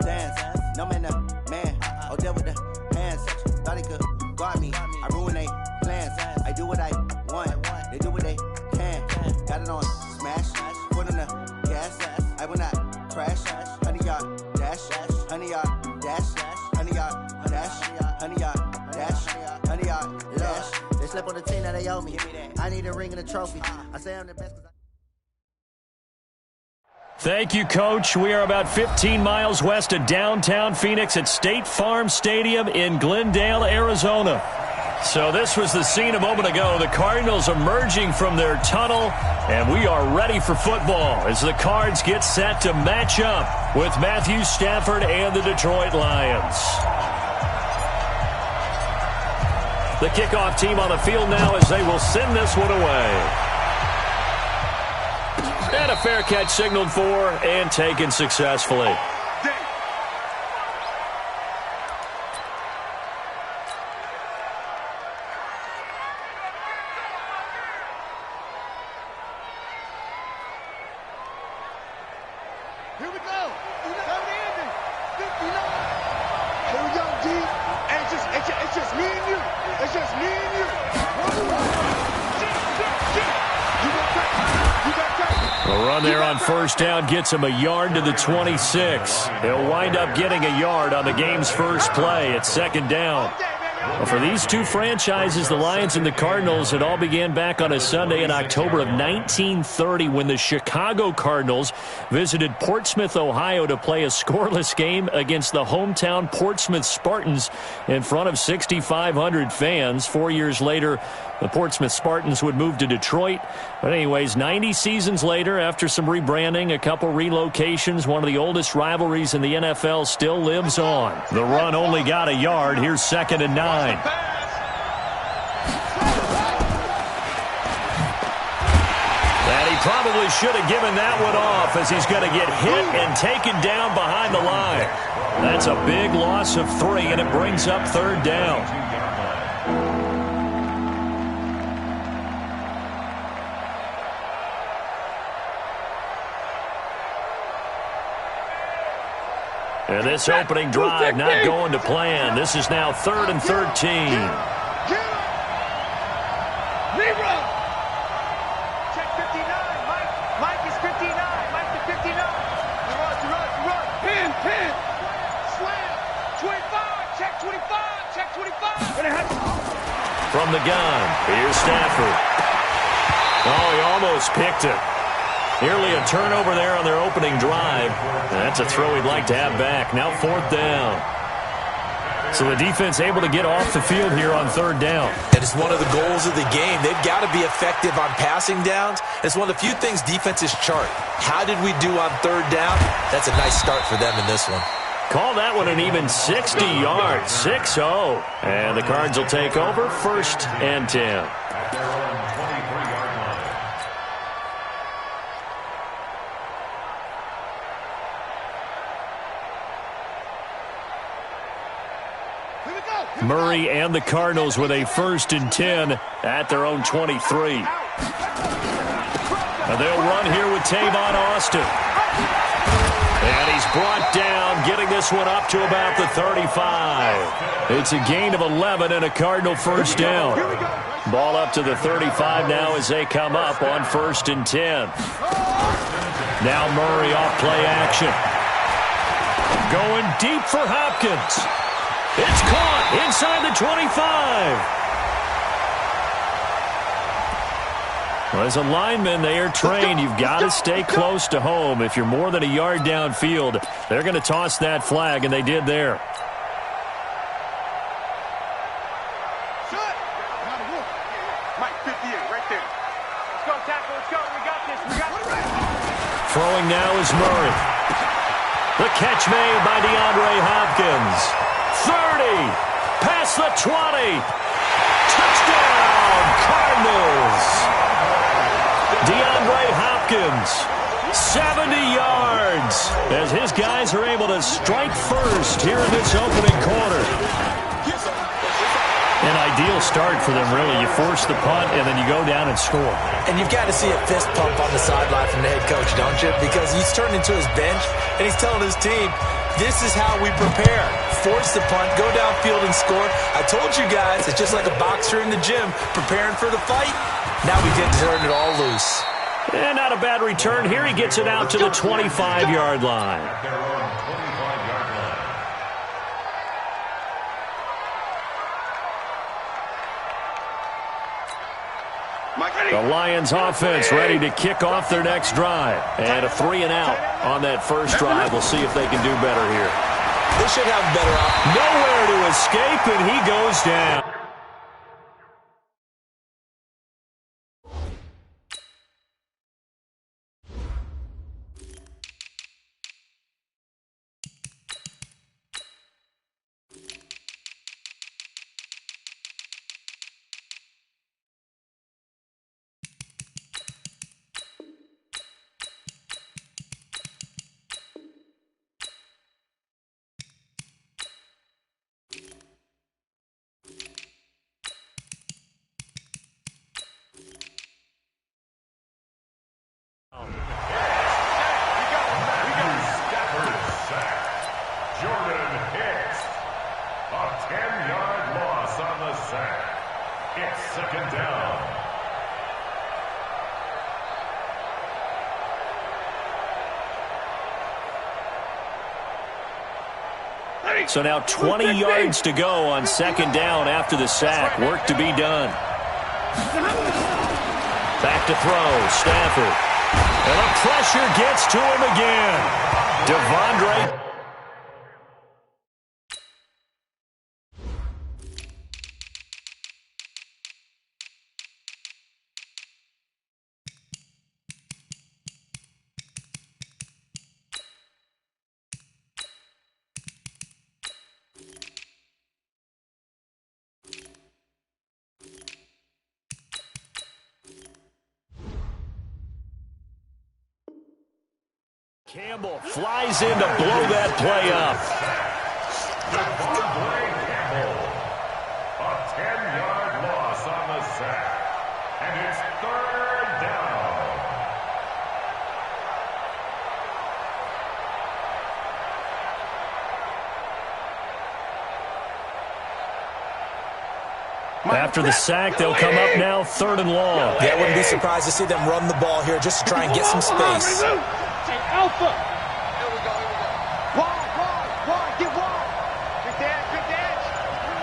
Stands, no man, man. Oh, there with the hands. Thought he could guard me. I ruin they plans. I do what I want. They do what they can. Got it on smash. Put on the gas. I will not crash. 100-yard dash. 100-yard dash. 100-yard dash. 100-yard dash. 100-yard dash. They slept on the team that they owe me. I need a ring and a trophy. I say I'm the best. Thank you, Coach. We are about 15 miles west of downtown Phoenix at State Farm Stadium in Glendale, Arizona. So this was the scene a moment ago. The Cardinals emerging from their tunnel, and we are ready for football as the Cards get set to match up with Matthew Stafford and the Detroit Lions. The kickoff team on the field now as they will send this one away. And a fair catch signaled for and taken successfully. Here we go. Here we go, D. And it's just me and you. It's just me and you. A run there on first down gets him a yard to the 26. He'll wind up getting a yard on the game's first play at second down. Well, for these two franchises, the Lions and the Cardinals, it all began back on a Sunday in October of 1930 when the Chicago Cardinals visited Portsmouth, Ohio to play a scoreless game against the hometown Portsmouth Spartans in front of 6,500 fans. 4 years later, the Portsmouth Spartans would move to Detroit. But anyways, 90 seasons later, after some rebranding, a couple relocations, one of the oldest rivalries in the NFL still lives on. The run only got a yard. Here's 2nd and 9. And he probably should have given that one off as he's going to get hit and taken down behind the line. That's a big loss of 3, and it brings up 3rd down. And this opening drive not going to plan. This is now 3rd and 13. Check 59. Mike is 59. Mike to 59. Run. Pin. Slam. 25. Check 25. Check 25. From the gun, here's Stafford. Oh, he almost picked it. Nearly a turnover there on their opening drive. That's a throw he'd like to have back. Now 4th down. So the defense able to get off the field here on 3rd down. And it's one of the goals of the game. They've got to be effective on passing downs. It's one of the few things defenses chart. How did we do on 3rd down? That's a nice start for them in this one. Call that one an even 60 yards. 6-0. And the Cards will take over 1st and 10. Murray and the Cardinals with a 1st and 10 at their own 23. And they'll run here with Tavon Austin. And he's brought down, getting this one up to about the 35. It's a gain of 11 and a Cardinal 1st down. Ball up to the 35 now as they come up on 1st and 10. Now Murray off play action. Going deep for Hopkins. It's caught inside the 25. Well, as a lineman, they are trained. You've got to stay close to home. If you're more than a yard downfield, they're going to toss that flag, and they did there. Mike, 58, right there. Let's go, tackle. Let's go. We got this. Throwing now is Murray. The catch made by DeAndre Hopkins. 30, past the 20, touchdown, Cardinals. DeAndre Hopkins, 70 yards, as his guys are able to strike first here in this opening quarter. An ideal start for them, really. You force the punt, and then you go down and score. And you've got to see a fist pump on the sideline from the head coach, don't you? Because he's turned into his bench, and he's telling his team, this is how we prepare. Force the punt, go downfield and score. I told you guys, it's just like a boxer in the gym preparing for the fight. Now we get to turn it all loose. And not a bad return here. He gets it out to the 25-yard line. The Lions offense ready to kick off their next drive. And a 3-and-out on that first drive. We'll see if they can do better here. They should have better options. Nowhere to escape, and he goes down. So now 20 yards to go on second down after the sack. Work to be done. Back to throw. Stafford. And the pressure gets to him again. Devondre. Campbell flies in to blow that play up. Campbell, a 10-yard loss on the sack, and it's third down. After the sack, they'll come up now 3rd and long. Yeah, I wouldn't be surprised to see them run the ball here just to try and get some space. Alpha. Here we go. Wide. Get wide. Big dash.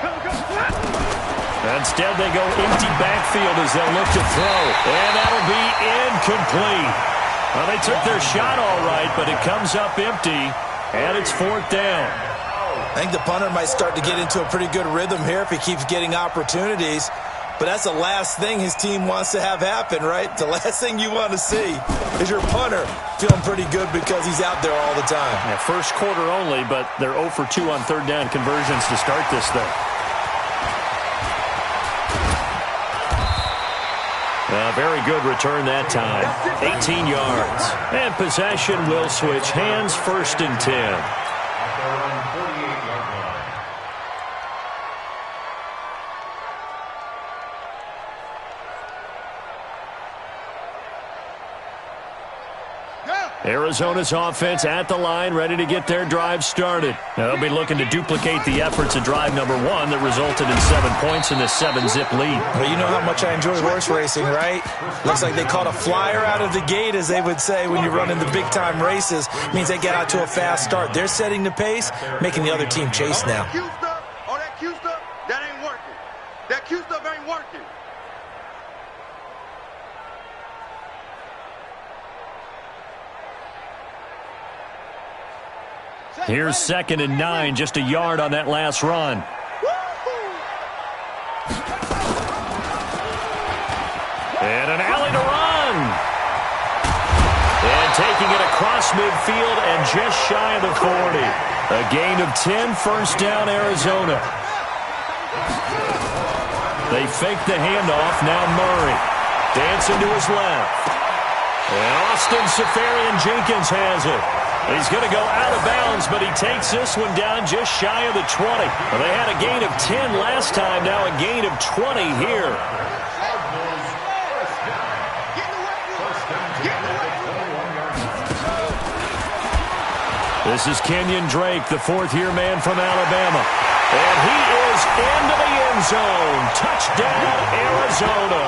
Come. Instead, they go empty backfield as they'll look to throw. And that'll be incomplete. Well, they took their shot all right, but it comes up empty, and it's 4th down. I think the punter might start to get into a pretty good rhythm here if he keeps getting opportunities. But that's the last thing his team wants to have happen, right? The last thing you want to see is your punter feeling pretty good because he's out there all the time. Yeah, first quarter only, but they're 0 for 2 on 3rd down conversions to start this thing. A very good return that time. 18 yards. And possession will switch hands, 1st and 10. Arizona's offense at the line, ready to get their drive started. Now, they'll be looking to duplicate the efforts of drive number 1 that resulted in 7 points in this 7-zip lead. Well, you know how much I enjoy horse racing, right? Looks like they caught a flyer out of the gate, as they would say when you run in the big-time races. It means they get out to a fast start. They're setting the pace, making the other team chase now. That Q stuff, that ain't working. That Q stuff ain't working. Here's 2nd and 9, just a yard on that last run. And an alley to run. And taking it across midfield and just shy of the 40. A gain of 10, 1st down Arizona. They fake the handoff, now Murray. Dancing to his left. And Austin Seferian-Jenkins has it. He's going to go out of bounds, but he takes this one down just shy of the 20. Well, they had a gain of 10 last time, now a gain of 20 here. This is Kenyon Drake, the fourth-year man from Alabama. And he is into the end zone. Touchdown, Arizona.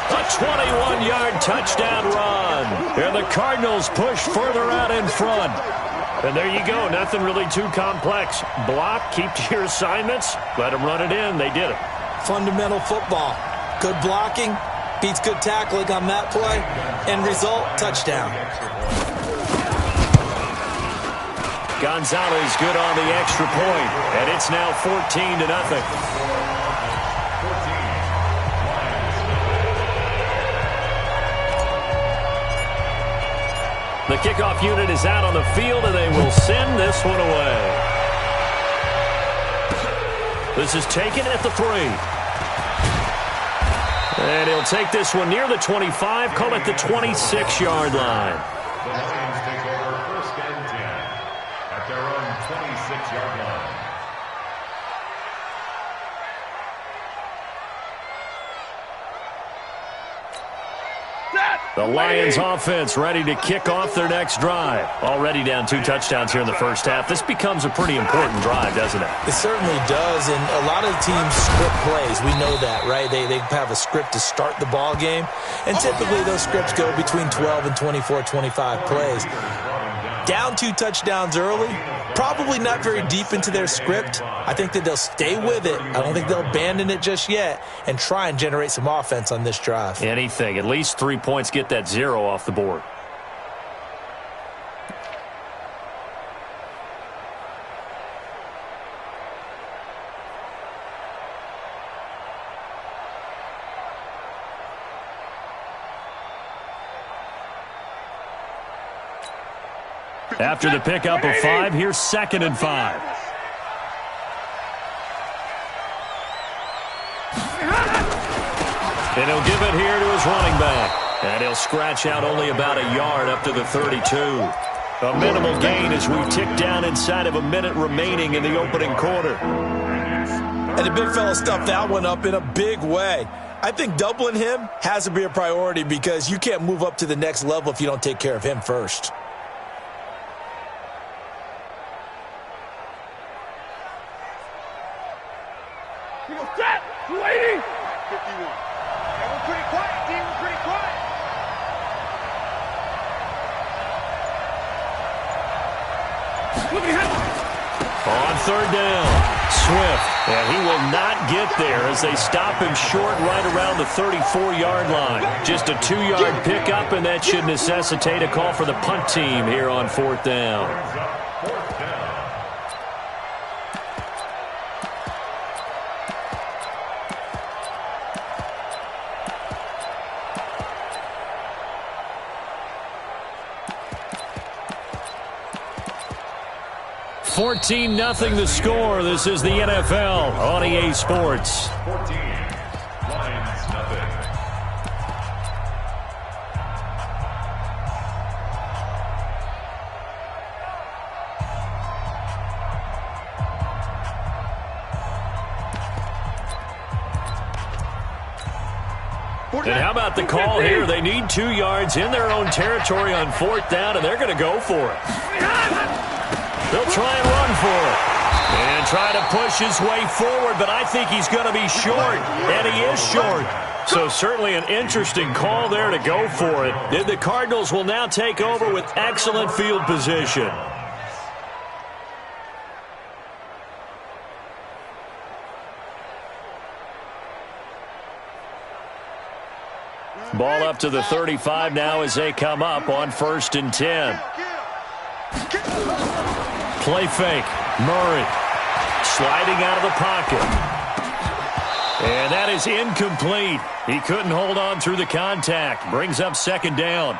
A 21-yard touchdown run. And the Cardinals push further out in front. And there you go. Nothing really too complex. Block, keep to your assignments, let them run it in. They did it. Fundamental football. Good blocking beats good tackling on that play. End result, touchdown. Gonzalez good on the extra point, and it's now 14-0. The kickoff unit is out on the field, and they will send this one away. This is taken at the 3. And he'll take this one near the 25, call it the 26-yard line. The Lions take over first and 10 at their own 26-yard line. The Lions offense ready to kick off their next drive. Already down 2 touchdowns here in the first half. This becomes a pretty important drive, doesn't it? It certainly does, and a lot of teams script plays. We know that, right? They have a script to start the ball game, and typically those scripts go between 12 and 24, 25 plays. Down 2 touchdowns early, probably not very deep into their script. I think that they'll stay with it. I don't think they'll abandon it just yet and try and generate some offense on this drive. Anything. At least 3 points, get that 0 off the board. After the pickup of 5, here's 2nd and 5. And he'll give it here to his running back. And he'll scratch out only about a yard up to the 32. A minimal gain as we tick down inside of a minute remaining in the opening quarter. And the big fella stuffed that one up in a big way. I think doubling him has to be a priority because you can't move up to the next level if you don't take care of him first. Set, 280. 51. And we're pretty quiet, team. We're pretty quiet. On 3rd down, Swift. And he will not get there as they stop him short right around the 34-yard line. Just a 2-yard pickup, and that should necessitate a call for the punt team here on 4th down. $14-0 the score. This is the NFL on EA Sports. 14, Lions nothing. And how about the call here? They need 2 yards in their own territory on 4th down, and they're going to go for it. They'll try and run for it. And try to push his way forward, but I think he's going to be short. And he is short. So certainly an interesting call there to go for it. The Cardinals will now take over with excellent field position. Ball up to the 35 now as they come up on 1st and 10. Play fake. Murray sliding out of the pocket. And that is incomplete. He couldn't hold on through the contact. Brings up 2nd down.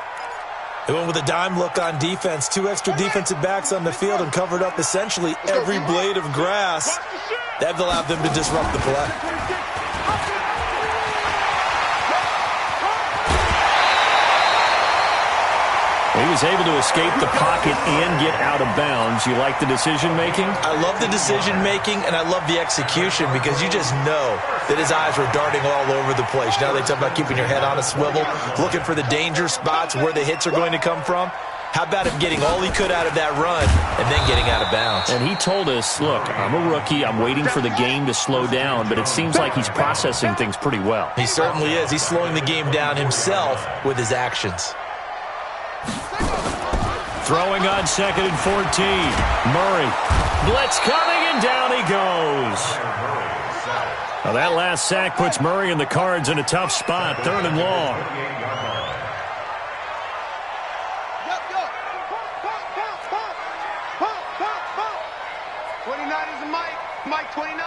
They went with a dime look on defense. 2 extra defensive backs on the field and covered up essentially every blade of grass. That allowed them to disrupt the play. He was able to escape the pocket and get out of bounds. You like the decision-making? I love the decision-making, and I love the execution because you just know that his eyes were darting all over the place. Now they talk about keeping your head on a swivel, looking for the danger spots where the hits are going to come from. How about him getting all he could out of that run and then getting out of bounds? And he told us, look, I'm a rookie. I'm waiting for the game to slow down, but it seems like he's processing things pretty well. He certainly is. He's slowing the game down himself with his actions. Throwing on 2nd and 14. Murray. Blitz coming, and down he goes. Now that last sack puts Murray and the Cards in a tough spot. 3rd and long. Mike 29.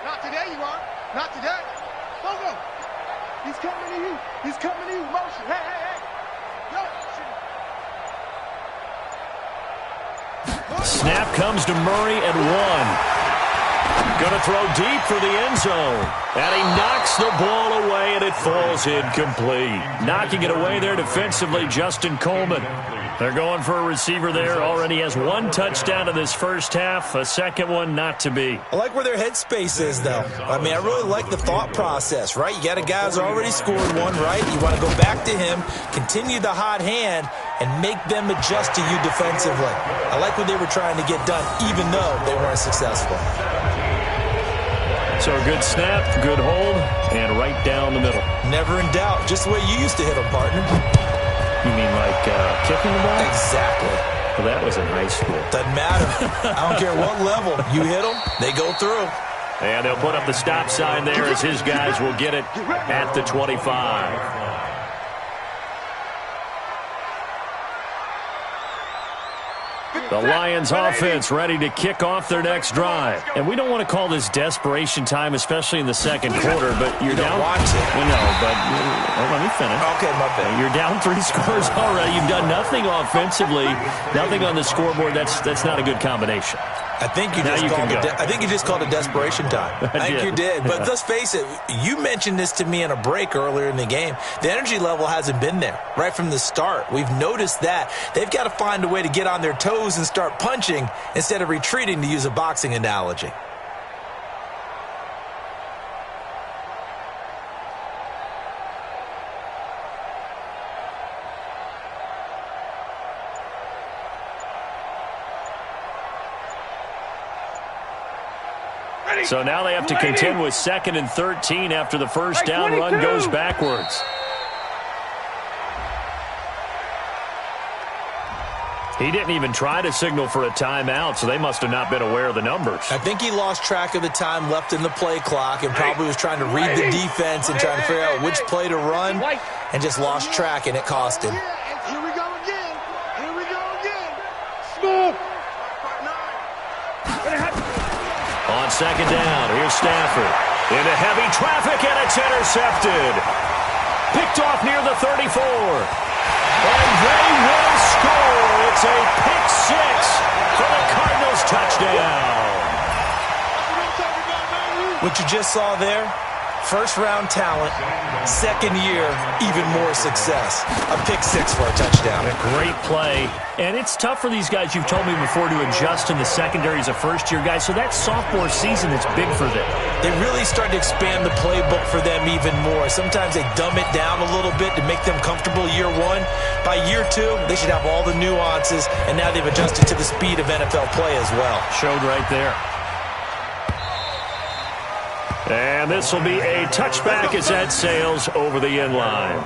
Not today, you are. Not today. Go. He's coming to you. He's coming to you. Motion. Hey. Yo. Snap comes to Murray at 1. Going to throw deep for the end zone. And he knocks the ball away, and it falls incomplete. Knocking it away there defensively, Justin Coleman. They're going for a receiver there. Already has 1 touchdown in this first half. A second one not to be. I like where their headspace is, though. I mean, I really like the thought process, right? You got a guy who's already scored 1, right? You want to go back to him, continue the hot hand, and make them adjust to you defensively. I like what they were trying to get done, even though they weren't successful. So a good snap, good hold, and right down the middle. Never in doubt. Just the way you used to hit them, partner. You mean like kicking the ball? Exactly. Well, that was in high school. Doesn't matter. I don't care what level. You hit them, they go through. And they'll put up the stop sign there as his guys will get it at the 25. The Lions offense ready to kick off their next drive. And we don't want to call this desperation time, especially in the second quarter, but you're down. Watch it. We know, but let me finish. Okay, my bad. You're down 3 scores already. You've done nothing offensively, nothing on the scoreboard. That's not a good combination. I think you just called it desperation time. I think you did. But let's face it, you mentioned this to me in a break earlier in the game. The energy level hasn't been there right from the start. We've noticed that. They've got to find a way to get on their toes and start punching instead of retreating, to use a boxing analogy. So now they have to contend with 2nd and 13 after the first down run goes backwards. He didn't even try to signal for a timeout, so they must have not been aware of the numbers. I think he lost track of the time left in the play clock and probably was trying to read the defense and trying to figure out which play to run and just lost track, and it cost him. Here we go again. Here we go again. Smooth. On 2nd down, here's Stafford. Into heavy traffic, and it's intercepted. Picked off near the 34. And they will score. It's a pick 6 for the Cardinals touchdown. What you just saw there, first-round talent, second year, even more success. A pick 6 for a touchdown. A great play. And it's tough for these guys, you've told me before, to adjust in the secondary as a first-year guy. So that sophomore season is big for them. They really start to expand the playbook for them even more. Sometimes they dumb it down a little bit to make them comfortable year 1. By year 2, they should have all the nuances, and now they've adjusted to the speed of NFL play as well. Showed right there. And this will be a touchback as that sails over the end line.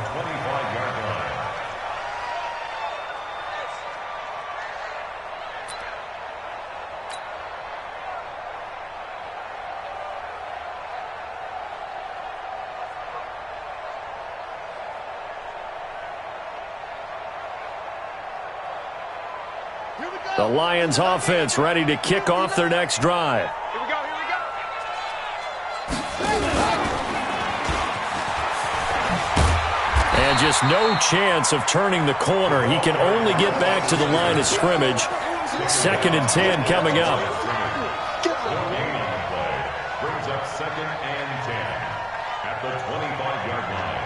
The Lions offense ready to kick off their next drive. Here we go. And just no chance of turning the corner. He can only get back to the line of scrimmage. 2nd and 10 coming up. Brings up 2nd and 10 at the 25-yard line.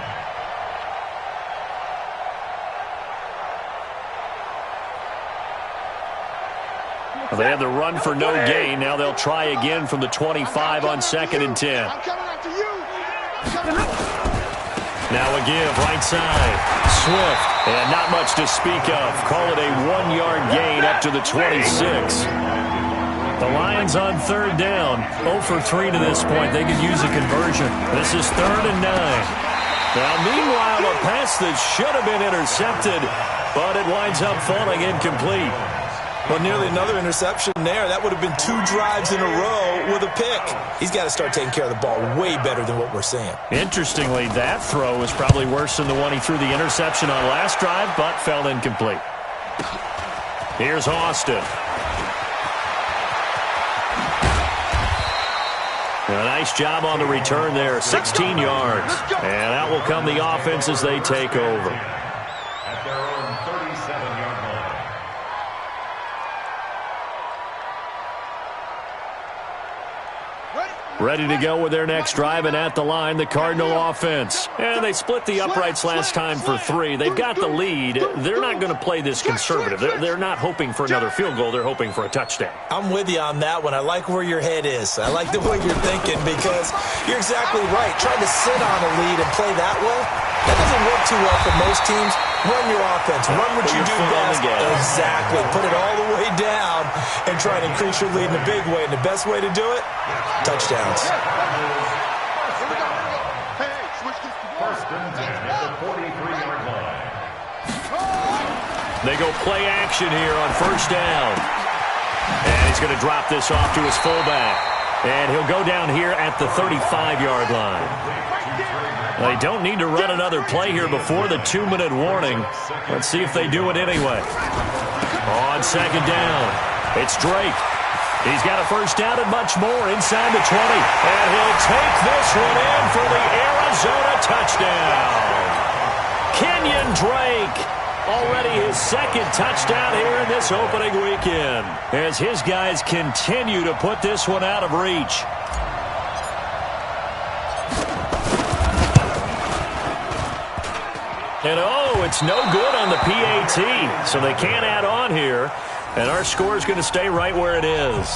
Well, they had the run for no gain. Now they'll try again from the 25 on 2nd and 10. I'm coming after you. Now a give, right side. Swift, and not much to speak of. Call it a 1-yard gain up to the 26. The Lions on 3rd down. 0 for 3 to this point. They could use a conversion. This is 3rd and 9. Now, meanwhile, a pass that should have been intercepted, but it winds up falling incomplete. Well, nearly another interception there. That would have been 2 drives in a row with a pick. He's got to start taking care of the ball way better than what we're seeing. Interestingly, that throw was probably worse than the one he threw the interception on last drive, but fell incomplete. Here's Austin. A nice job on the return there, 16 yards. And out will come the offense as they take over. At their own 37-yard line. Ready to go with their next drive, and at the line, the Cardinal offense. And they split the uprights last time for 3. They've got the lead. They're not going to play this conservative. They're not hoping for another field goal. They're hoping for a touchdown. I'm with you on that one. I like where your head is. I like the way you're thinking because you're exactly right. Trying to sit on a lead and play that way, that doesn't work too well for most teams. Run your offense. Run what you do best. Exactly. Put it all the way down and try and increase your lead in a big way. And the best way to do it, touchdowns. First and 10 at the 43-yard line. They go play action here on 1st down. And he's going to drop this off to his fullback. And he'll go down here at the 35-yard line. They don't need to run another play here before the 2-minute warning. Let's see if they do it anyway. On 2nd down, it's Drake. He's got a 1st down and much more inside the 20. And he'll take this one in for the Arizona touchdown. Kenyon Drake, already his 2nd touchdown here in this opening weekend, as his guys continue to put this one out of reach. And oh, it's no good on the PAT, so they can't add on here. And our score is going to stay right where it is.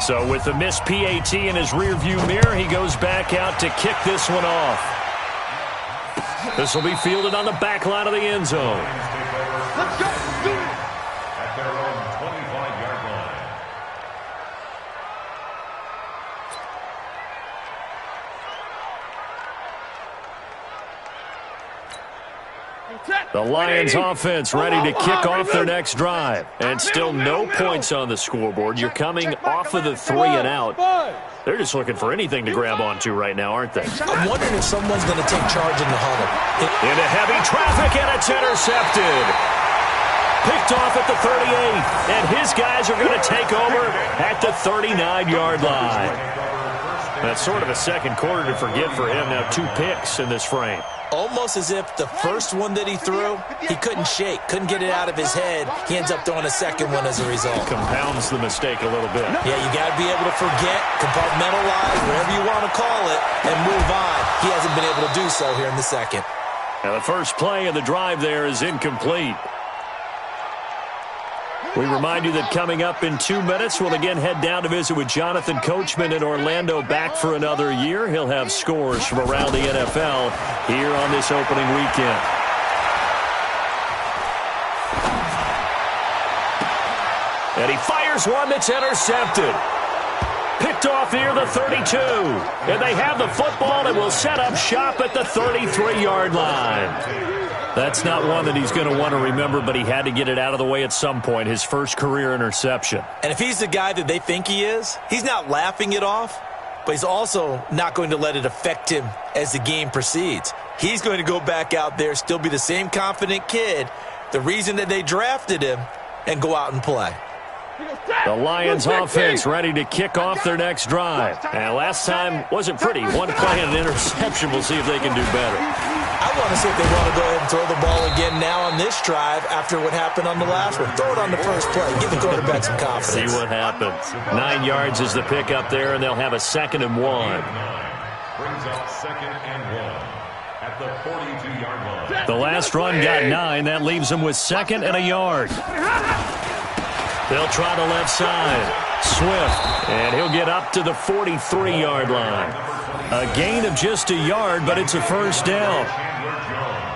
So with the missed PAT in his rearview mirror, he goes back out to kick this one off. This will be fielded on the back line of the end zone. Let's go. Do it. At their own 25-yard line. The Lions offense ready to kick off their next drive. And still no points on the scoreboard. You're coming off of the 3 and out. They're just looking for anything to grab onto right now, aren't they? I'm wondering if someone's going to take charge in the huddle. Into heavy traffic, and it's intercepted. Picked off at the 38, and his guys are going to take over at the 39-yard line. That's sort of a second quarter to forget for him. Now 2 picks in this frame. Almost as if the first one that he threw, he couldn't shake, couldn't get it out of his head. He ends up throwing a second one as a result. Compounds the mistake a little bit. Yeah, you got to be able to forget, compartmentalize, whatever you want to call it, and move on. He hasn't been able to do so here in the second. Now the first play of the drive there is incomplete. We remind you that coming up in 2 minutes, we'll again head down to visit with Jonathan Coachman in Orlando, back for another year. He'll have scores from around the NFL here on this opening weekend. And he fires one that's intercepted. Picked off near the 32. And they have the football and will set up shop at the 33-yard line. That's not one that he's going to want to remember, but he had to get it out of the way at some point, his first career interception. And if he's the guy that they think he is, he's not laughing it off, but he's also not going to let it affect him as the game proceeds. He's going to go back out there, still be the same confident kid, the reason that they drafted him, and go out and play. The Lions offense ready to kick off their next drive. And last time wasn't pretty. One play and an interception. We'll see if they can do better. I want to see if they want to go ahead and throw the ball again now on this drive after what happened on the last one. Throw it on the first play. Give the quarterback some confidence. See what happens. 9 yards is the pickup there, and they'll have a 2nd and 1. Brings up 2nd and 1 at the 42-yard line. The last run got 9. That leaves them with 2nd and a yard. They'll try the left side. Swift, and he'll get up to the 43-yard line. A gain of just a yard, but it's a first down.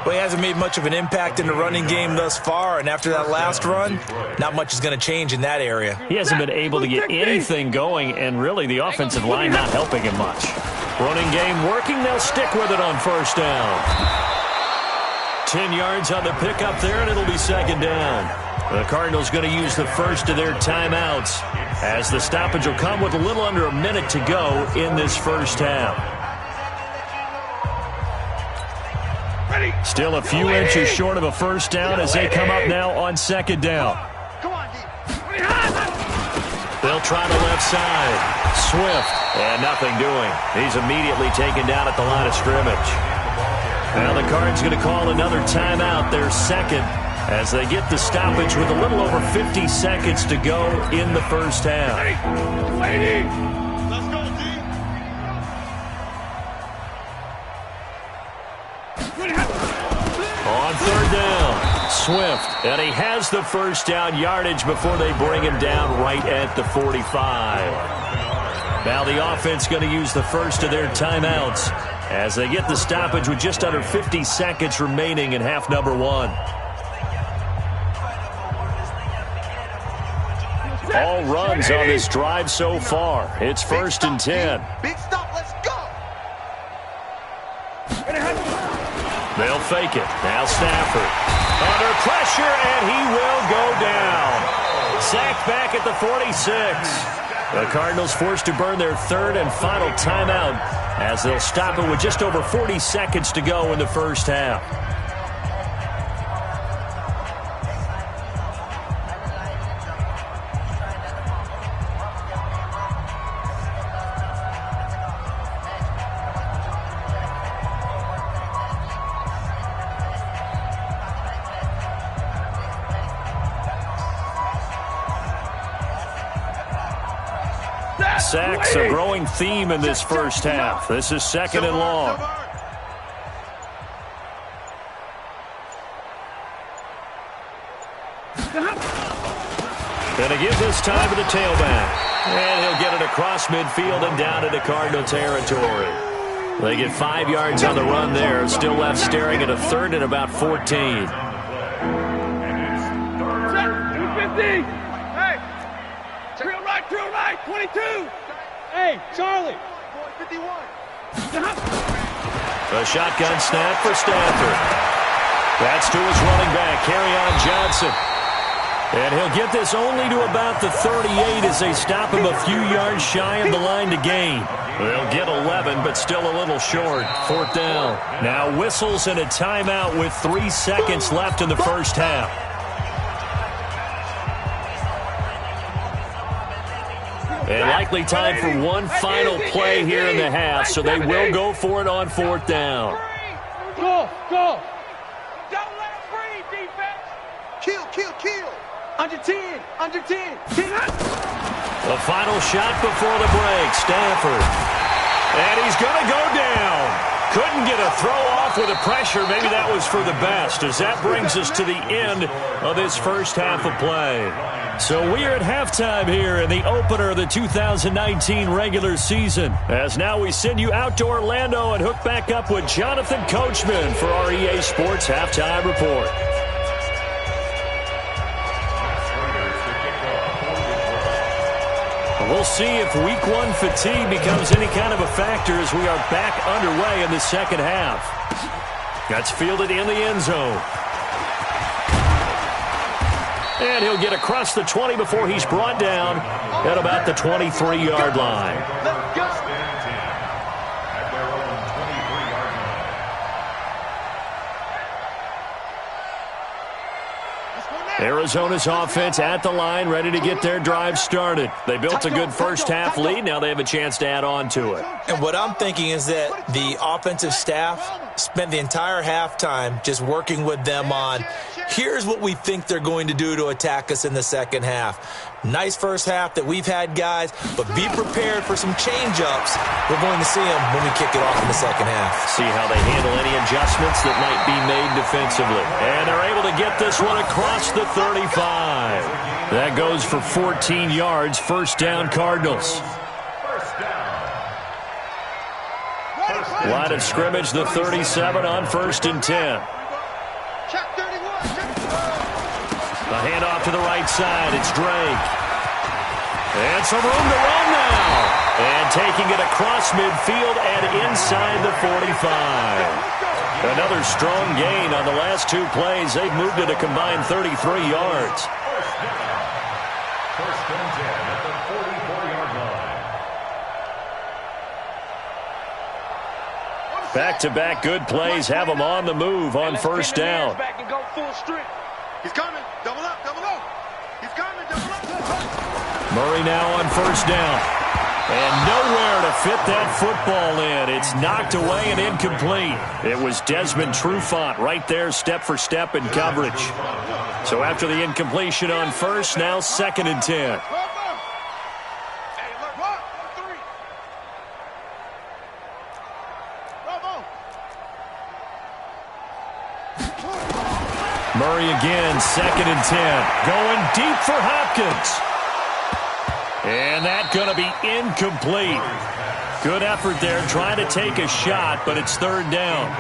Well, he hasn't made much of an impact in the running game thus far, and after that last run, not much is going to change in that area. He hasn't been able to get anything going, and really the offensive line not helping him much. Running game working, they'll stick with it on first down. 10 yards on the pickup there, and it'll be 2nd down. The Cardinals going to use the first of their timeouts, as the stoppage will come with a little under a minute to go in this first half. Still a few inches short of a first down as they come up now on 2nd down. They'll try the left side. Swift, and nothing doing. He's immediately taken down at the line of scrimmage. Now the Cards going to call another timeout, their 2nd, as they get the stoppage with a little over 50 seconds to go in the first half. Let's go, D. On 3rd down, Swift, and he has the first down yardage before they bring him down right at the 45. Now the offense going to use the first of their timeouts as they get the stoppage with just under 50 seconds remaining in half number 1. All runs on this drive so far. It's 1st and 10. Big stop, let's go. They'll fake it. Now Stafford. Under pressure, and he will go down. Sacked back at the 46. The Cardinals forced to burn their 3rd and final timeout as they'll stop it with just over 40 seconds to go in the first half. Sacks, a growing theme in this first half. This is 2nd and long. Going to give this time to the tailback. And he'll get it across midfield and down into Cardinal territory. They get 5 yards on the run there. Still left staring at a 3rd and about 14. 250. Hey, drill right, 22. Hey, Charlie. 51. A shotgun snap for Stafford. That's to his running back, Kerryon Johnson. And he'll get this only to about the 38 as they stop him a few yards shy of the line to gain. They'll get 11, but still a little short. 4th down. Now whistles and a timeout with 3 seconds left in the first half. And likely time for one final play here in the half, so they will go for it on 4th down. Go. Don't let it breathe, defense. Kill. Under 10. The final shot before the break, Stafford. And he's going to go down. Couldn't get a throw off with the pressure. Maybe that was for the best, as that brings us to the end of this first half of play. So we are at halftime here in the opener of the 2019 regular season. As now we send you out to Orlando and hook back up with Jonathan Coachman for our EA Sports Halftime Report. We'll see if Week 1 fatigue becomes any kind of a factor as we are back underway in the second half. That's fielded in the end zone. And he'll get across the 20 before he's brought down at about the 23-yard line. Let's go now. Arizona's offense at the line, ready to get their drive started. They built a good first-half lead. Now they have a chance to add on to it. And what I'm thinking is that the offensive staff spent the entire halftime just working with them on, here's what we think they're going to do to attack us in the second half. Nice first half that we've had, guys, but be prepared for some change-ups. We're going to see them when we kick it off in the second half. See how they handle any adjustments that might be made defensively. And they're able to get this one across the 35. That goes for 14 yards. First down, Cardinals. Line of scrimmage, the 37 on 1st and 10. A handoff to the right side. It's Drake. And some room to run now. And taking it across midfield and inside the 45. Another strong gain on the last two plays. They've moved it a combined 33 yards. First and 10 at the 44-yard line. Back-to-back good plays have them on the move on first down. He's coming. Double up, double up. He's coming, double up. Murray now on first down. And nowhere to fit that football in. It's knocked away and incomplete. It was Desmond Trufant right there, step for step in coverage. So after the incompletion on first, now 2nd and 10. Murray again, 2nd and 10. Going deep for Hopkins. And that's going to be incomplete. Good effort there, trying to take a shot, but it's 3rd down.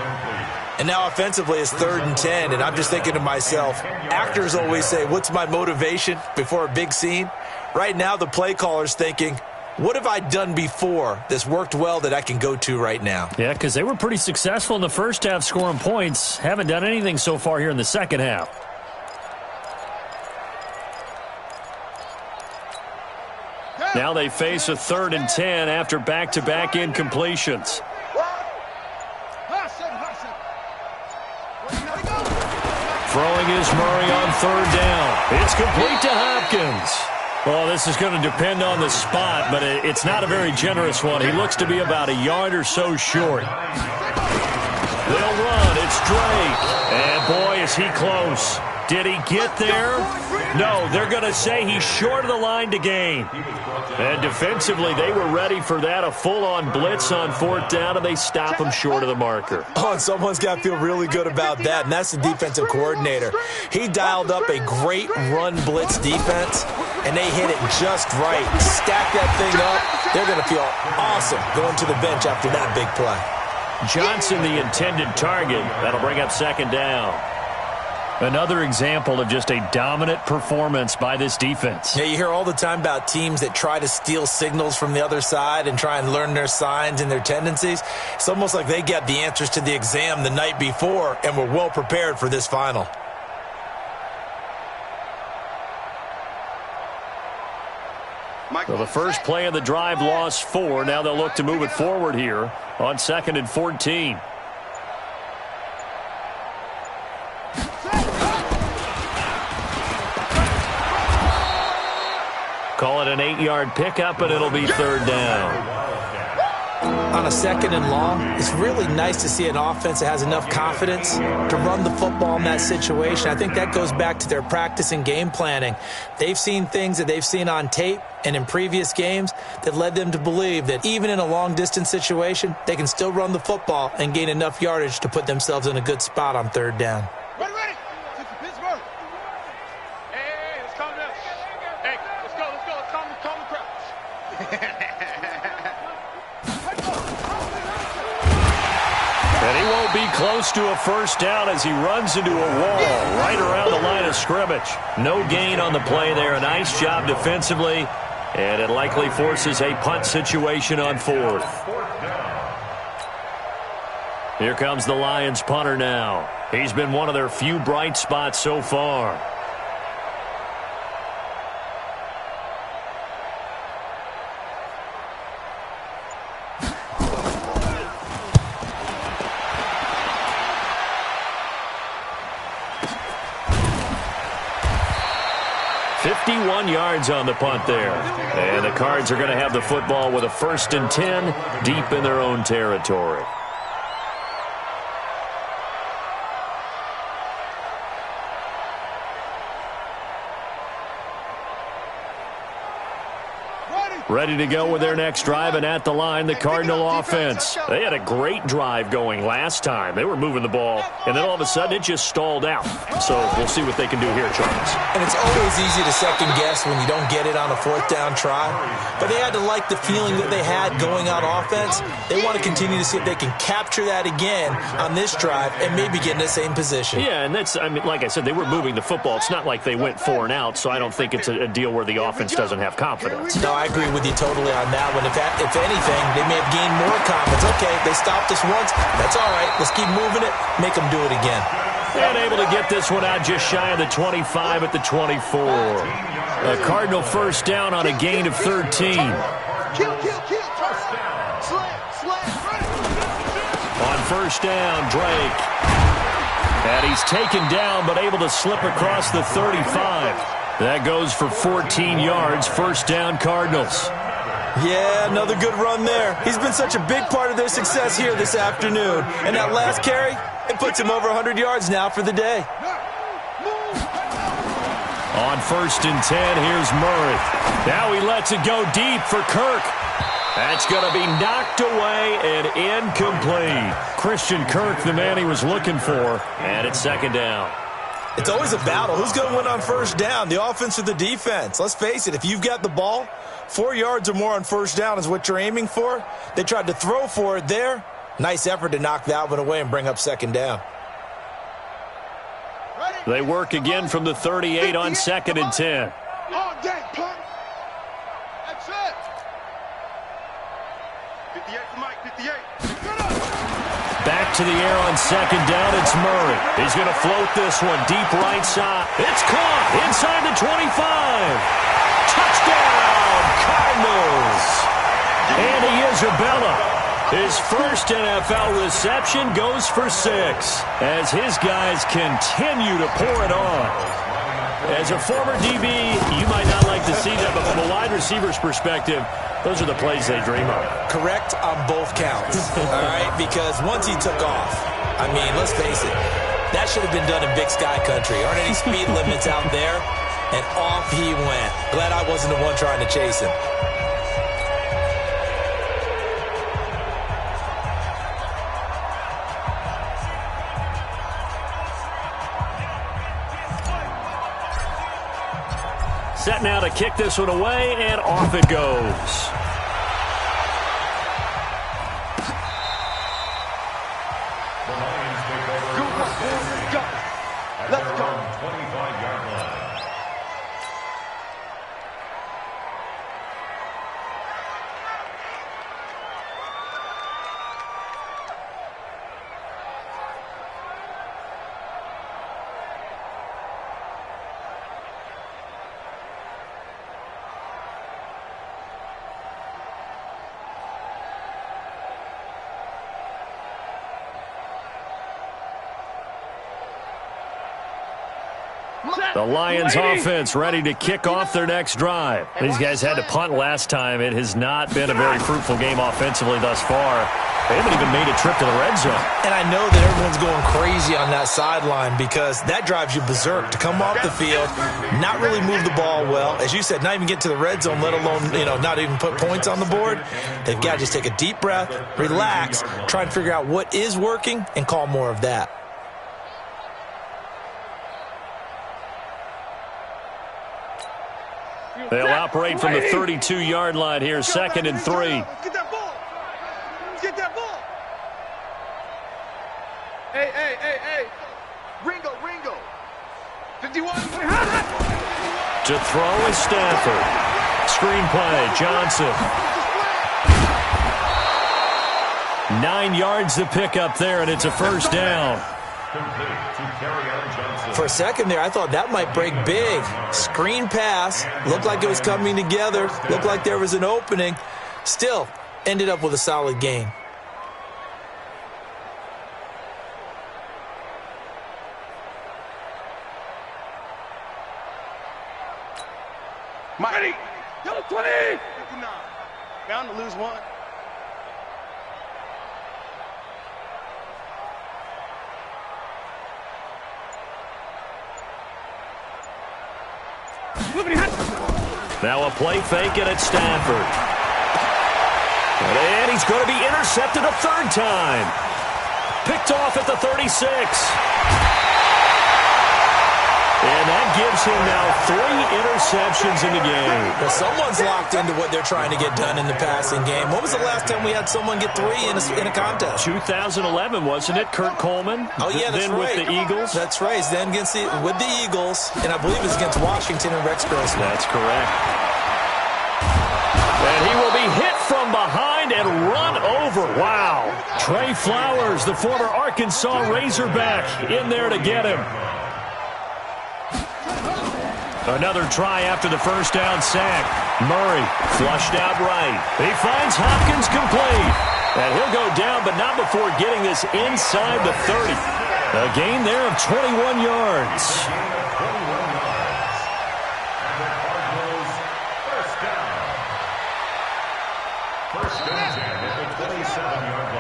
And now offensively it's 3rd and 10, and I'm just thinking to myself, actors always say, what's my motivation before a big scene? Right now the play caller's thinking, what have I done before that's worked well that I can go to right now? Yeah, because they were pretty successful in the first half scoring points. Haven't done anything so far here in the second half. Now they face a 3rd and 10 after back-to-back incompletions. Throwing is Murray on 3rd down. It's complete to Hopkins. Well, this is going to depend on the spot, but it's not a very generous one. He looks to be about a yard or so short. They'll run. It's Drake. And, boy, is he close. Did he get there? No, they're going to say he's short of the line to gain. And defensively, they were ready for that, a full-on blitz on 4th down, and they stop him short of the marker. Oh, and someone's got to feel really good about that, and that's the defensive coordinator. He dialed up a great run blitz defense, and they hit it just right. Stack that thing up. They're going to feel awesome going to the bench after that big play. Johnson, the intended target. That'll bring up 2nd down. Another example of just a dominant performance by this defense. Yeah, you hear all the time about teams that try to steal signals from the other side and try and learn their signs and their tendencies. It's almost like they get the answers to the exam the night before and were well prepared for this final. Well, the first play of the drive lost 4. Now they'll look to move it forward here on 2nd and 14. Call it an 8-yard pickup, and it'll be 3rd down. On a 2nd and long, it's really nice to see an offense that has enough confidence to run the football in that situation. I think that goes back to their practice and game planning. They've seen things that they've seen on tape and in previous games that led them to believe that even in a long-distance situation, they can still run the football and gain enough yardage to put themselves in a good spot on 3rd down. Ready, ready. Pittsburgh. Hey, let's calm down. Hey, let's go. Let's calm the crowd. And he won't be close to a first down as he runs into a wall right around the line of scrimmage. No gain on the play there. A nice job defensively, and it likely forces a punt situation on 4th. Here comes the Lions punter now. He's been one of their few bright spots so far. 31 yards on the punt there. And the Cards are going to have the football with a 1st and 10 deep in their own territory. Ready to go with their next drive, and at the line, the Cardinal offense. They had a great drive going last time. They were moving the ball, and then all of a sudden it just stalled out. So we'll see what they can do here, Charles. And it's always easy to second guess when you don't get it on a 4th down try. But they had to like the feeling that they had going on offense. They want to continue to see if they can capture that again on this drive and maybe get in the same position. Yeah, and that's, I mean, like I said, they were moving the football. It's not like they went 4 and out, so I don't think it's a deal where the offense doesn't have confidence. No, I agree with you totally on that one. If anything, they may have gained more confidence. Okay, they stopped us once. That's all right. Let's keep moving it. Make them do it again. And able to get this one out just shy of the 25 at the 24. A Cardinal 1st down on a gain of 13. Kill. Slam. On 1st down, Drake. And he's taken down, but able to slip across the 35. That goes for 14 yards. 1st down, Cardinals. Yeah, another good run there. He's been such a big part of their success here this afternoon. And that last carry, it puts him over 100 yards now for the day. On 1st and 10, here's Murray. Now he lets it go deep for Kirk. That's going to be knocked away and incomplete. Christian Kirk, the man he was looking for, and it's 2nd down. It's always a battle. Who's going to win on 1st down, the offense or the defense? Let's face it, if you've got the ball, 4 yards or more on 1st down is what you're aiming for. They tried to throw for it there. Nice effort to knock that one away and bring up 2nd down. They work again from the 38 on 2nd and 10. All day, punk. That's it. 58 for Mike, 58. Back to the air on 2nd down, it's Murray. He's going to float this one deep right side. It's caught inside the 25. Touchdown, Cardinals. Andy Isabella. His 1st NFL reception goes for 6 as his guys continue to pour it on. As a former DB, you might not like to see that, but from a wide receiver's perspective, those are the plays they dream of. Correct on both counts, all right? Because once he took off, I mean, let's face it, that should have been done in Big Sky Country. Aren't any speed limits out there? And off he went. Glad I wasn't the one trying to chase him. Set now to kick this one away, and off it goes. Let's go. 25-yard line. The Lions offense ready to kick off their next drive. These guys had to punt last time. It has not been a very fruitful game offensively thus far. They haven't even made a trip to the red zone. And I know that everyone's going crazy on that sideline because that drives you berserk to come off the field, not really move the ball well. As you said, not even get to the red zone, let alone, not even put points on the board. They've got to just take a deep breath, relax, try and figure out what is working, and call more of that. They'll operate from the 32-yard line here, 2nd and 3. Let's get that ball. Let's get that ball. Hey. Ringo. 51. To throw is Stafford. Screenplay, Johnson. 9 yards to pick up there, and it's a 1st down. For a second there, I thought that might break big. Screen pass. Looked like it was coming together. Looked like there was an opening. Still, ended up with a solid gain. Mike. Ready. Yellow 20. 59. Bound to lose one. Now a play fake, and it's Stafford. And he's going to be intercepted a third time. Picked off at the 36. And that gives him now 3 interceptions in the game. Well, someone's locked into what they're trying to get done in the passing game. When was the last time we had someone get 3 in a contest? 2011, wasn't it? Kurt Coleman? Oh, yeah, that's then right. With the Eagles? That's right. Then with the Eagles, and I believe it's against Washington and Rex Grossman. That's correct. And he will be hit from behind and run over. Wow. Trey Flowers, the former Arkansas Razorback, in there to get him. Another try after the first down sack. Murray flushed out right. He finds Hopkins complete. And he'll go down, but not before getting this inside the 30. A gain there of 21 yards.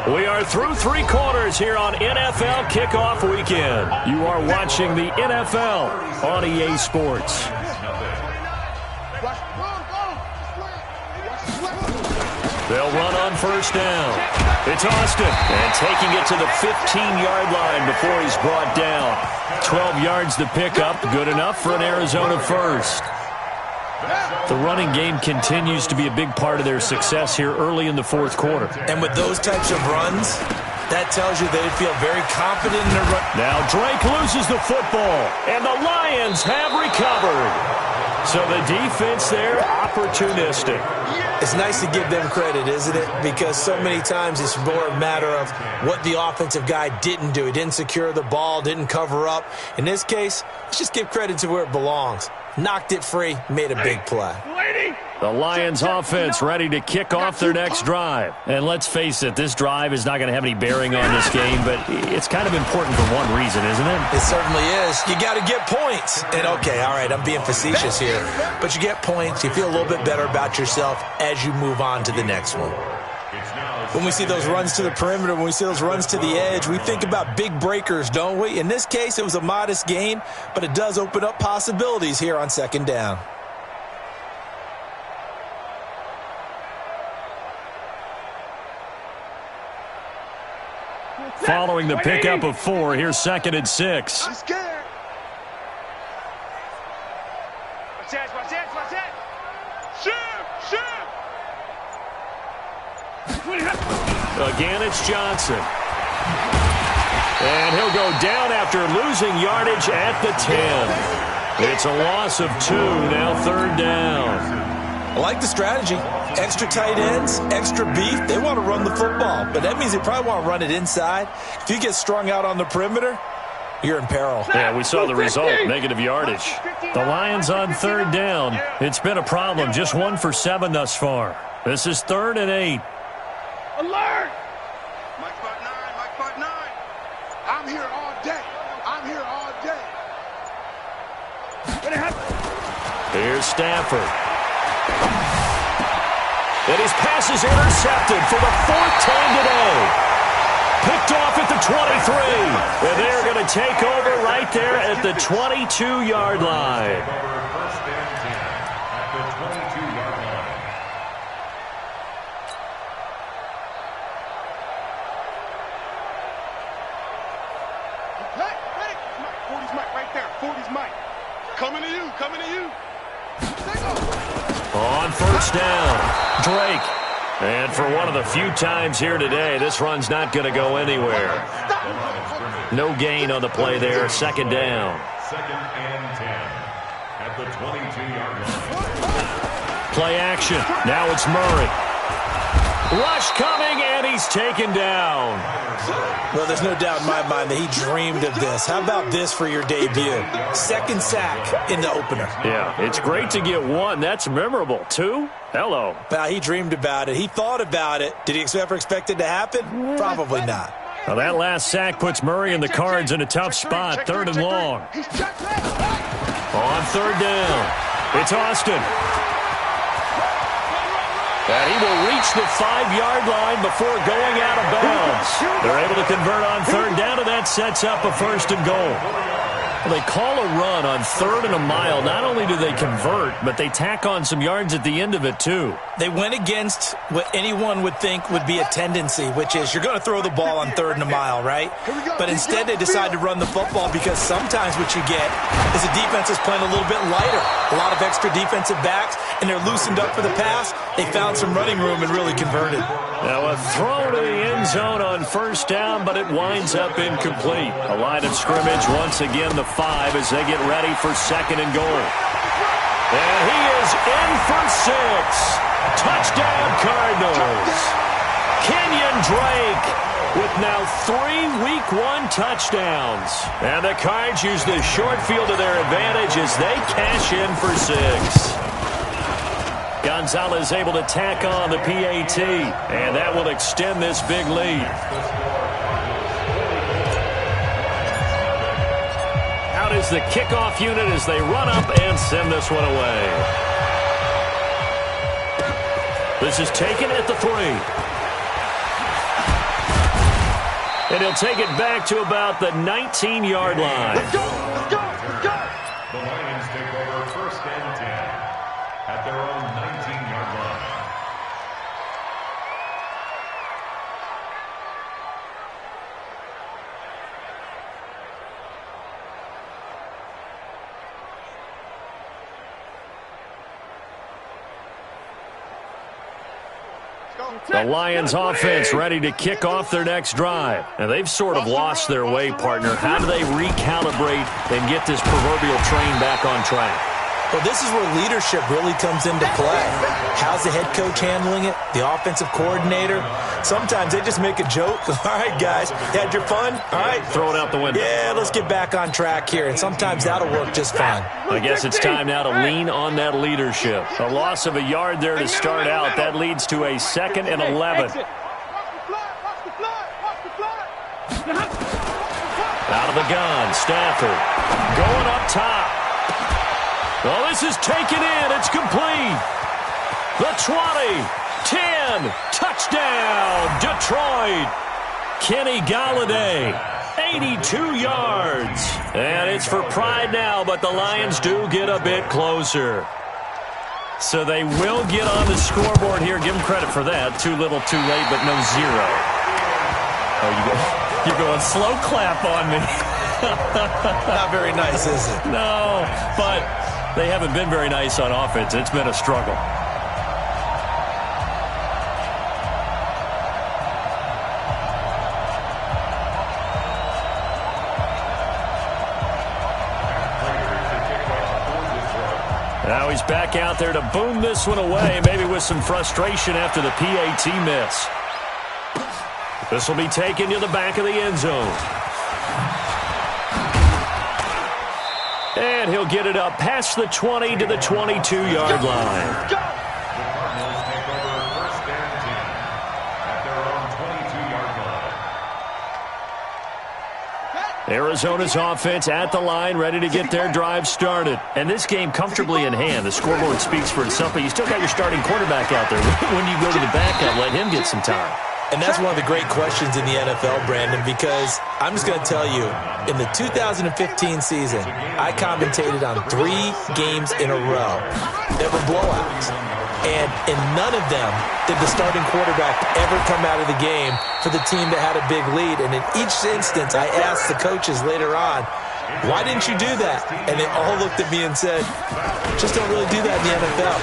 We are through 3 quarters here on NFL Kickoff Weekend. You are watching the NFL on EA Sports. They'll run on first down. It's Austin, and taking it to the 15-yard line before he's brought down. 12 yards to pick up, good enough for an Arizona first. The running game continues to be a big part of their success here early in the fourth quarter. And with those types of runs, that tells you they feel very confident in their run. Now Drake loses the football, and the Lions have recovered. So the defense there, opportunistic. It's nice to give them credit, isn't it? Because so many times it's more a matter of what the offensive guy didn't do. He didn't secure the ball, didn't cover up. In this case, let's just give credit to where it belongs. Knocked it free, made a big play. The Lions offense ready to kick off their next drive. And let's face it, this drive is not going to have any bearing on this game, but it's kind of important for one reason, isn't it? It certainly is. You got to get points. And okay, all right, I'm being facetious here, but you get points, you feel a little bit better about yourself as you move on to the next one. When we see those runs to the perimeter, when we see those runs to the edge, we think about big breakers, don't we? In this case, it was a modest gain, but it does open up possibilities here on second down. Following the pickup of 4, here's 2nd and 6. I'm scared. Watch that. Shoot. Again, it's Johnson. And he'll go down after losing yardage at the 10. It's a loss of 2, now 3rd down. I like the strategy. Extra tight ends, extra beef. They want to run the football, but that means they probably want to run it inside. If you get strung out on the perimeter, you're in peril. Yeah, we saw the result, negative yardage. The Lions on 3rd down. It's been a problem, just 1 for 7 thus far. This is 3rd and 8. Alert! Mike spot 9. I'm here all day. Here's Stafford. And his pass is intercepted for the 4th time today. Picked off at the 23. And they're going to take over right there at the 22-yard line. Hey, 40's Mike right there. 40's Mike. Coming to you. On first down, Drake. And for one of the few times here today, this run's not going to go anywhere. No gain on the play there, 2nd down. 2nd and 10 at the 22-yard line. Play action. Now it's Murray. Rush coming, and he's taken down. Well, there's no doubt in my mind that he dreamed of this. How about this for your debut? 2nd sack in the opener. Yeah, it's great to get 1. That's memorable. 2? Hello. He dreamed about it. He thought about it. Did he ever expect it to happen? Probably not. Now that last sack puts Murray and the Cards in a tough spot, 3rd and long. On 3rd down, it's Austin. And he will reach the 5-yard line before going out of bounds. They're able to convert on third down, and that sets up a 1st and goal. Well, they call a run on 3rd and a mile. Not only do they convert, but they tack on some yards at the end of it, too. They went against what anyone would think would be a tendency, which is you're going to throw the ball on 3rd and a mile, right? But instead they decide to run the football because sometimes what you get is the defense is playing a little bit lighter. A lot of extra defensive backs, and they're loosened up for the pass. They found some running room and really converted. Now a throw to the end zone on 1st down, but it winds up incomplete. A line of scrimmage once again the 5 as they get ready for 2nd and goal. And he is in for 6. Touchdown Cardinals. Kenyon Drake with now 3 Week 1 touchdowns. And the Cards use the short field to their advantage as they cash in for 6. Gonzalez able to tack on the PAT, and that will extend this big lead. Out is the kickoff unit as they run up and send this one away. This is taken at the 3. And he'll take it back to about the 19-yard line. Let's go, let's go, let's go. The Lions take over 1st and 10 at their own 19-yard line. The Lions offense ready to kick off their next drive. And they've sort of lost their way, partner. How do they recalibrate and get this proverbial train back on track? Well, this is where leadership really comes into play. How's the head coach handling it? The offensive coordinator? Sometimes they just make a joke. All right, guys, you had your fun? All right. Throw it out the window. Yeah, let's get back on track here. And sometimes that'll work just fine. I guess it's time now to lean on that leadership. A loss of a yard there to start out. That leads to a 2nd and 11. Out of the gun, Stafford going up top. Well, this is taken in. It's complete. The 20, 10, touchdown, Detroit. Kenny Galladay, 82 yards. And it's for pride now, but the Lions do get a bit closer. So they will get on the scoreboard here. Give them credit for that. Too little, too late, but no 0. Oh, you're going slow clap on me. Not very nice, is it? No, but they haven't been very nice on offense. It's been a struggle. Now he's back out there to boom this one away, maybe with some frustration after the PAT miss. This will be taken to the back of the end zone. And he'll get it up past the 20 to the 22-yard line. The Cardinals take over 1st and 10 at their own 22-yard line. Arizona's offense at the line, ready to get their drive started. And this game comfortably in hand. The scoreboard speaks for itself, but you still got your starting quarterback out there. When do you go to the backup, let him get some time? And that's one of the great questions in the NFL, Brandon, because I'm just going to tell you, in the 2015 season, I commentated on 3 games in a row that were blowouts. And in none of them did the starting quarterback ever come out of the game for the team that had a big lead. And in each instance, I asked the coaches later on, why didn't you do that? And they all looked at me and said, just don't really do that in the NFL.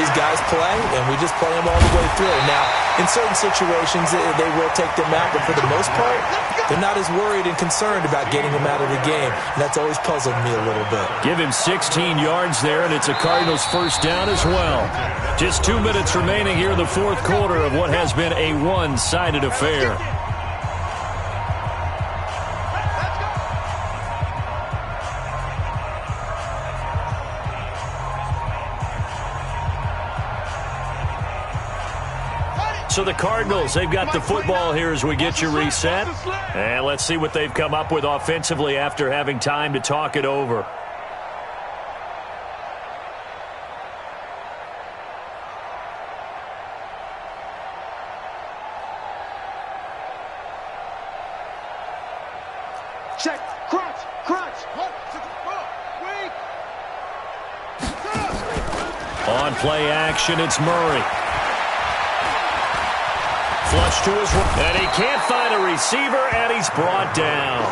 These guys play, and we just play them all the way through. Now, in certain situations, they will take them out, but for the most part, they're not as worried and concerned about getting them out of the game. And that's always puzzled me a little bit. Give him 16 yards there, and it's a Cardinals 1st down as well. Just 2 minutes remaining here in the 4th quarter of what has been a one-sided affair. So the Cardinals, they've got the football here as we get you reset. And let's see what they've come up with offensively after having time to talk it over. Check. Crunch. Crunch. Wait. On play action, it's Murray. Flush to his right, and he can't find a receiver, and he's brought down.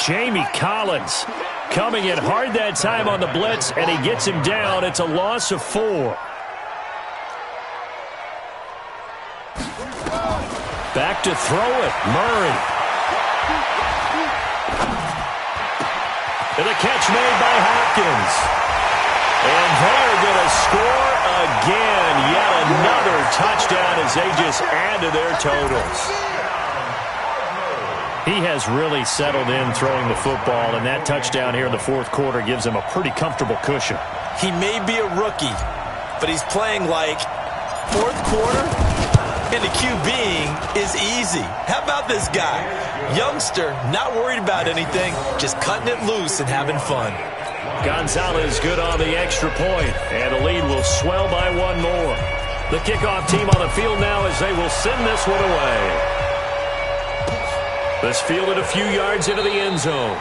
Jamie Collins coming in hard that time on the blitz, and he gets him down. It's a loss of 4. Back to throw it, Murray. And a catch made by Hopkins. And they're going to score again. Yet another touchdown as they just add to their totals. He has really settled in throwing the football, and that touchdown here in the fourth quarter gives him a pretty comfortable cushion. He may be a rookie, but he's playing like fourth quarter, and the QBing is easy. How about this guy? Youngster, not worried about anything, just cutting it loose and having fun. Gonzalez good on the extra point, and the lead will swell by 1 more. The kickoff team on the field now as they will send this one away. This fielded a few yards into the end zone.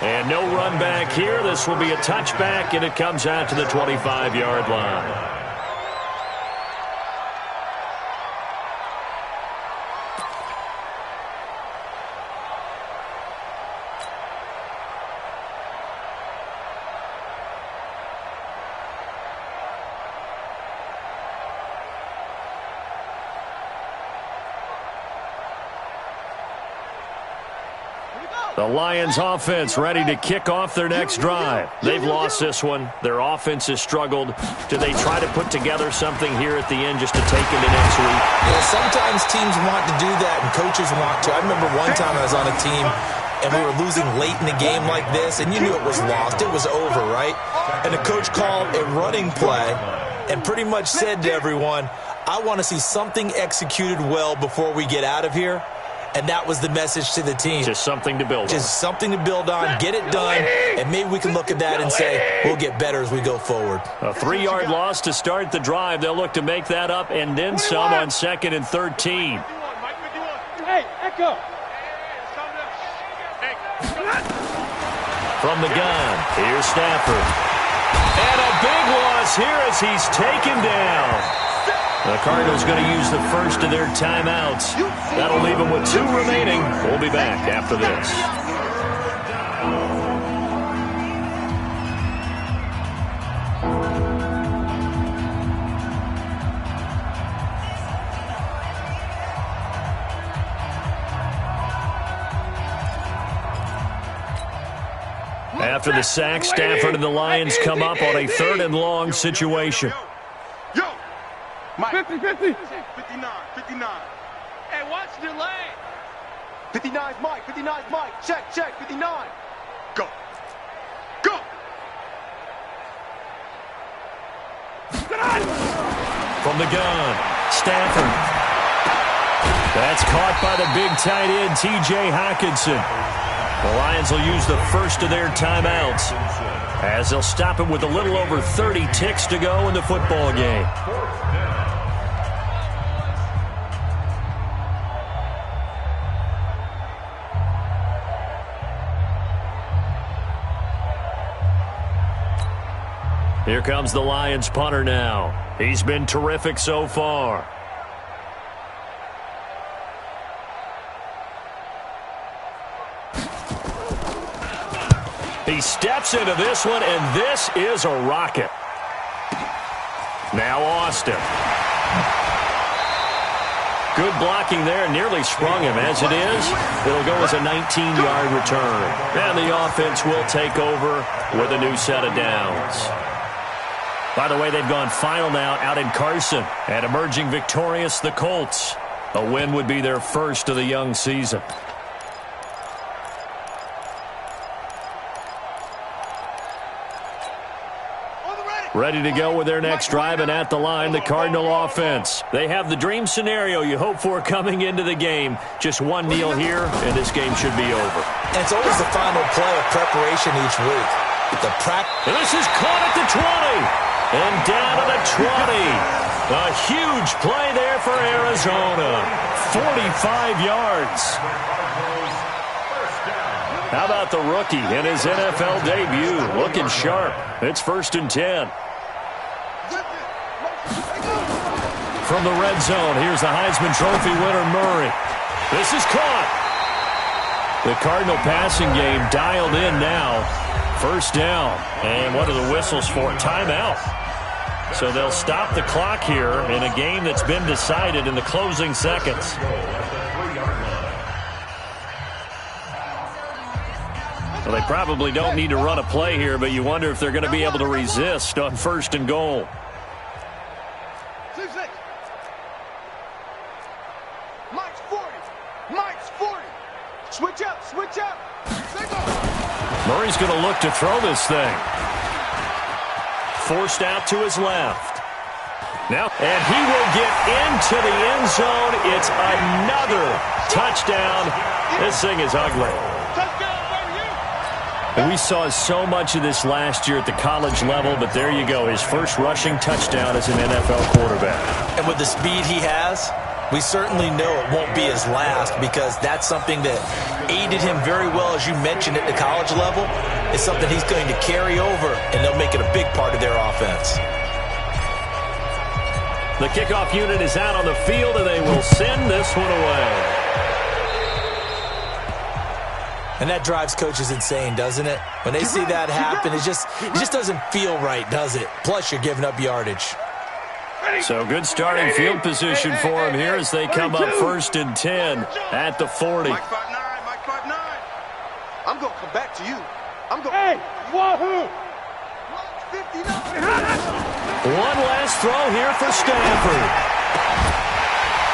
And no run back here. This will be a touchback, and it comes out to the 25-yard line. The Lions offense ready to kick off their next drive. They've lost this one. Their offense has struggled. Do they try to put together something here at the end just to take into next week? Yeah, sometimes teams want to do that and coaches want to. I remember one time I was on a team and we were losing late in the game like this, and you knew it was lost. It was over, right? And the coach called a running play and pretty much said to everyone, I want to see something executed well before we get out of here. And that was the message to the team. Just something to build on. Just something to build on, get it done, and maybe we can look at that and say, we'll get better as we go forward. A 3-yard loss to start the drive. They'll look to make that up and then some on 2nd and 13. Hey, Echo. From the gun, here's Stafford. And a big loss here as he's taken down. The Cardinals going to use the first of their timeouts. That'll leave them with 2 remaining. We'll be back after this. After the sack, Stafford and the Lions come up on a 3rd and long situation. Mike. 50, 59, 59. Hey, watch the lane. 59's Mike, 59's Mike. Check, 59. Go. Go. From the gun, Stafford. That's caught by the big tight end, T.J. Hockenson. The Lions will use the first of their timeouts as they'll stop him with a little over 30 ticks to go in the football game. Here comes the Lions punter now. He's been terrific so far. He steps into this one, and this is a rocket. Now Austin. Good blocking there, nearly sprung him. As it is, it'll go as a 19-yard return. And the offense will take over with a new set of downs. By the way, they've gone final now out in Carson, and emerging victorious, the Colts. A win would be their first of the young season. Ready to go with their next drive, and at the line, the Cardinal offense. They have the dream scenario you hope for coming into the game. Just one kneel here, and this game should be over. And it's always the final play of preparation each week. And this is caught at the 20. And down to the 20. A huge play there for Arizona. 45 yards. How about the rookie in his NFL debut? Looking sharp. It's 1st and 10. From the red zone, here's the Heisman Trophy winner, Murray. This is caught. The Cardinal passing game dialed in now. 1st down. And what are the whistles for? Timeout. So they'll stop the clock here in a game that's been decided in the closing seconds. Well, they probably don't need to run a play here, but you wonder if they're going to be able to resist on 1st and goal. Mike's 40. Mike's 40. Switch up, switch up. Murray's going to look to throw this thing. Forced out to his left. Now, and he will get into the end zone. It's another touchdown. This thing is ugly. And we saw so much of this last year at the college level, but there you go. His first rushing touchdown as an NFL quarterback. And with the speed he has, we certainly know it won't be his last, because that's something that aided him very well, as you mentioned, at the college level. It's something he's going to carry over, and they'll make it a big part of their offense. The kickoff unit is out on the field, and they will send this one away. And that drives coaches insane, doesn't it? When they see that happen, it just doesn't feel right, does it? Plus, you're giving up yardage. So good starting field position for him here as they come up 1st and 10 at the 40. Mike 5'9", Mike 5'9". I'm going to come back to you. I'm going. Hey, wahoo! 59. One last throw here for Stanford.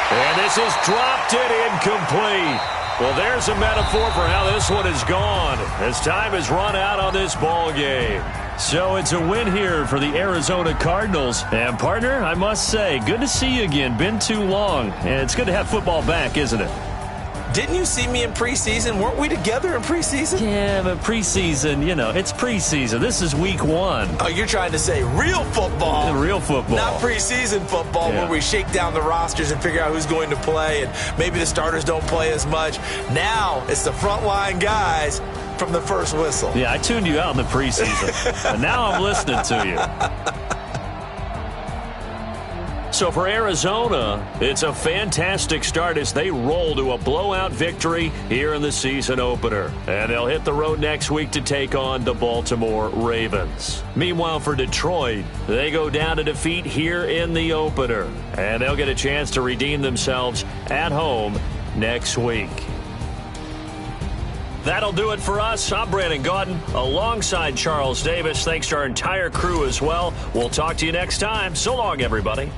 And this is dropped it incomplete. Well, there's a metaphor for how this one is gone as time has run out on this ball game. So it's a win here for the Arizona Cardinals. And, partner, I must say, good to see you again. Been too long. And it's good to have football back, isn't it? Didn't you see me in preseason? Weren't we together in preseason? Yeah, but preseason, you know, it's preseason. This is week 1. Oh, you're trying to say real football. Real football. Not preseason football, where we shake down the rosters and figure out who's going to play, and maybe the starters don't play as much. Now it's the frontline guys from the first whistle. Yeah, I tuned you out in the preseason, but now I'm listening to you. So for Arizona, it's a fantastic start as they roll to a blowout victory here in the season opener. And they'll hit the road next week to take on the Baltimore Ravens. Meanwhile, for Detroit, they go down to defeat here in the opener. And they'll get a chance to redeem themselves at home next week. That'll do it for us. I'm Brandon Gaudin alongside Charles Davis. Thanks to our entire crew as well. We'll talk to you next time. So long, everybody.